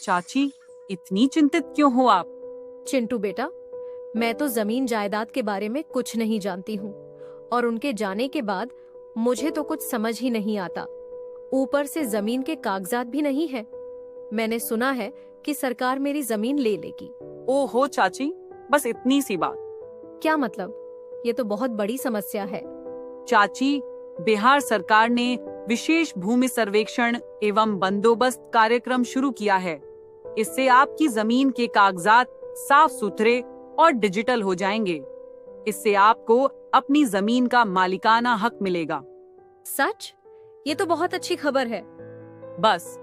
चाची, इतनी चिंतित क्यों हो आप? चिंटू बेटा, मैं तो जमीन जायदाद के बारे में कुछ नहीं जानती हूँ और उनके जाने के बाद मुझे तो कुछ समझ ही नहीं आता। ऊपर से जमीन के कागजात भी नहीं है। मैंने सुना है कि सरकार मेरी जमीन ले लेगी। ओहो चाची, बस इतनी सी बात। क्या मतलब? ये तो बहुत बड़ी समस्या है। चाची, बिहार सरकार ने विशेष भूमि सर्वेक्षण एवं बंदोबस्त कार्यक्रम शुरू किया है। इससे आपकी जमीन के कागजात साफ सुथरे और डिजिटल हो जाएंगे। इससे आपको अपनी जमीन का मालिकाना हक मिलेगा। सच? ये तो बहुत अच्छी खबर है। बस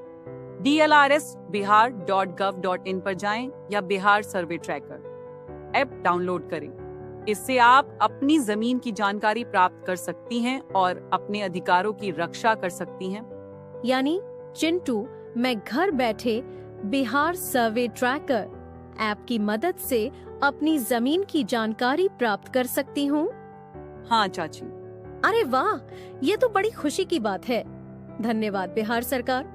dlrsbihar.gov.in पर जाएं या बिहार सर्वे ट्रैकर ऐप डाउनलोड करें। इससे आप अपनी जमीन की जानकारी प्राप्त कर सकती हैं और अपने अधिकारों की रक्षा कर सकती हैं। यानी चिंटू, मैं घर बैठे बिहार सर्वे ट्रैकर ऐप की मदद से अपनी जमीन की जानकारी प्राप्त कर सकती हूँ। हाँ चाची। अरे वाह, ये तो बड़ी खुशी की बात है। धन्यवाद बिहार सरकार।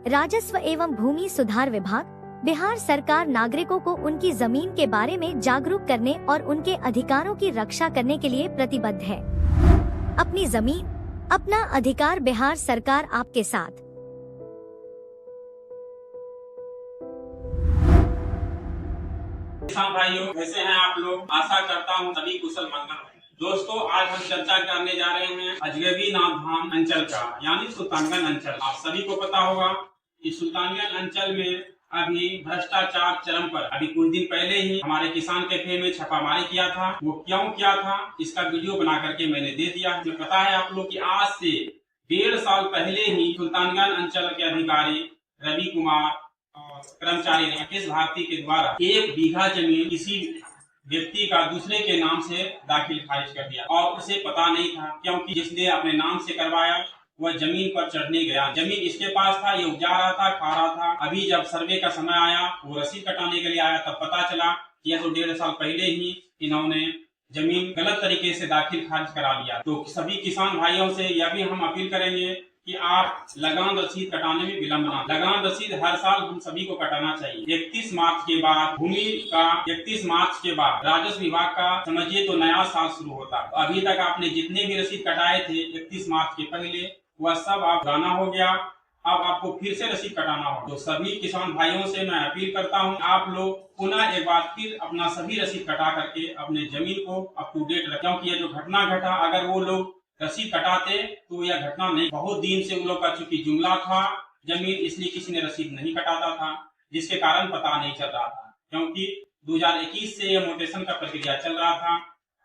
राजस्व एवं भूमि सुधार विभाग बिहार सरकार नागरिकों को उनकी जमीन के बारे में जागरूक करने और उनके अधिकारों की रक्षा करने के लिए प्रतिबद्ध है। अपनी जमीन, अपना अधिकार, बिहार सरकार आपके साथ। किसान भाइयों, कैसे हैं आप लोग? आशा करता हूं सभी कुशल मंगल हों। दोस्तों, आज हम चर्चा करने जा रहे हैं अजगबी नाथ धाम अंचल का, यानी सुल्तानगंज अंचल। आप सभी को पता होगा कि सुल्तानगंज अंचल में अभी भ्रष्टाचार चरम पर। अभी कुछ दिन पहले ही हमारे किसान कैफे में छापामारी किया था। वो क्यों किया था, इसका वीडियो बना करके मैंने दे दिया। मुझे पता है आप लोग कि आज से 1.5 साल पहले ही सुल्तानगंज अंचल के अधिकारी रवि कुमार और कर्मचारी राकेश भारती के द्वारा 1 बीघा जमीन किसी व्यक्ति का दूसरे के नाम से दाखिल खारिज कर दिया और उसे पता नहीं था, क्योंकि जिसने अपने नाम से करवाया वह जमीन पर चढ़ने गया। जमीन इसके पास था, ये उपजा रहा था, खा रहा था। अभी जब सर्वे का समय आया, वो रसीद कटाने के लिए आया, तब पता चला कि यह तो 1.5 साल पहले ही इन्होंने जमीन गलत तरीके से दाखिल खारिज करा लिया। तो सभी किसान भाइयों से यह भी हम अपील करेंगे कि आप लगान रसीद कटाने में विलम्ब ना। लगान रसीद हर साल हम सभी को कटाना चाहिए। 31 मार्च के बाद भूमि का 31 मार्च के बाद राजस्व विभाग का समझिए तो नया साल शुरू होता है। अभी तक आपने जितने भी रसीद कटाए थे 31 मार्च के पहले, वह सब आप गाना हो गया। अब आपको फिर से रसीद कटाना हो। तो सभी किसान भाइयों से मैं अपील करता हूं, आप लोग पुनः एक बार फिर अपना सभी रसीद कटा करके अपने जमीन को अप टू डेट रखें, क्योंकि ये जो घटना घटा, अगर वो लोग रसीद कटाते तो यह घटना नहीं। बहुत दिन से उन लोग का चूंकि जुमला था जमीन, इसलिए किसी ने रसीद नहीं कटाता था, जिसके कारण पता नहीं चल रहा था। क्योंकि 2021 से यह म्यूटेशन का प्रक्रिया चल रहा था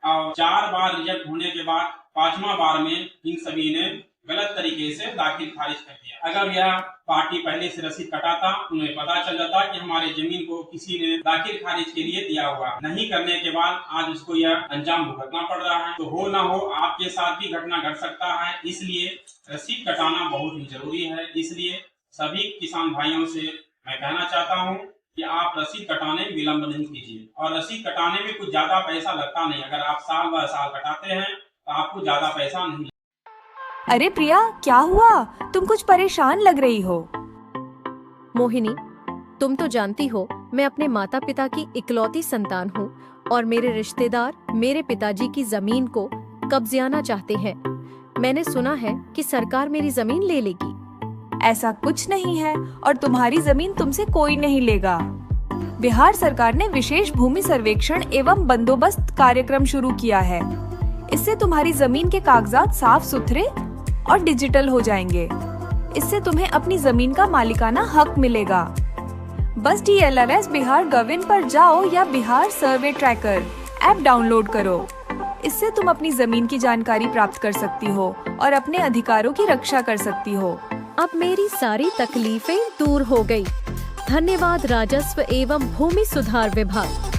और 4 बार रिजेक्ट होने के बाद 5वां बार में इन सभी ने गलत तरीके से दाखिल खारिज कर दिया। अगर यह पार्टी पहले से रसीद कटाता, उन्हें पता चल जाता कि हमारे जमीन को किसी ने दाखिल खारिज के लिए दिया हुआ, नहीं करने के बाद आज उसको यह अंजाम भुगतना पड़ रहा है। तो हो ना हो, आपके साथ भी घटना घट सकता है, इसलिए रसीद कटाना बहुत ही जरूरी है। इसलिए सभी किसान भाइयों से मैं कहना चाहता हूँ कि आप रसीद कटाने में विलम्ब नहीं कीजिए। और रसीद कटाने में कुछ ज्यादा पैसा लगता नहीं। अगर आप साल ब साल कटाते हैं तो आपको ज्यादा पैसा नहीं। अरे प्रिया, क्या हुआ? तुम कुछ परेशान लग रही हो। मोहिनी, तुम तो जानती हो मैं अपने माता पिता की इकलौती संतान हूँ और मेरे रिश्तेदार मेरे पिताजी की जमीन को कब्जियाना चाहते हैं। मैंने सुना है कि सरकार मेरी जमीन ले लेगी। ऐसा कुछ नहीं है और तुम्हारी जमीन तुमसे कोई नहीं लेगा। बिहार सरकार ने विशेष भूमि सर्वेक्षण एवं बंदोबस्त कार्यक्रम शुरू किया है। इससे तुम्हारी जमीन के कागजात साफ सुथरे और डिजिटल हो जाएंगे। इससे तुम्हें अपनी जमीन का मालिकाना हक मिलेगा। बस dlrsbihar.gov.in पर जाओ या बिहार सर्वे ट्रैकर ऐप डाउनलोड करो। इससे तुम अपनी जमीन की जानकारी प्राप्त कर सकती हो और अपने अधिकारों की रक्षा कर सकती हो। अब मेरी सारी तकलीफें दूर हो गई। धन्यवाद राजस्व एवं भूमि सुधार विभाग।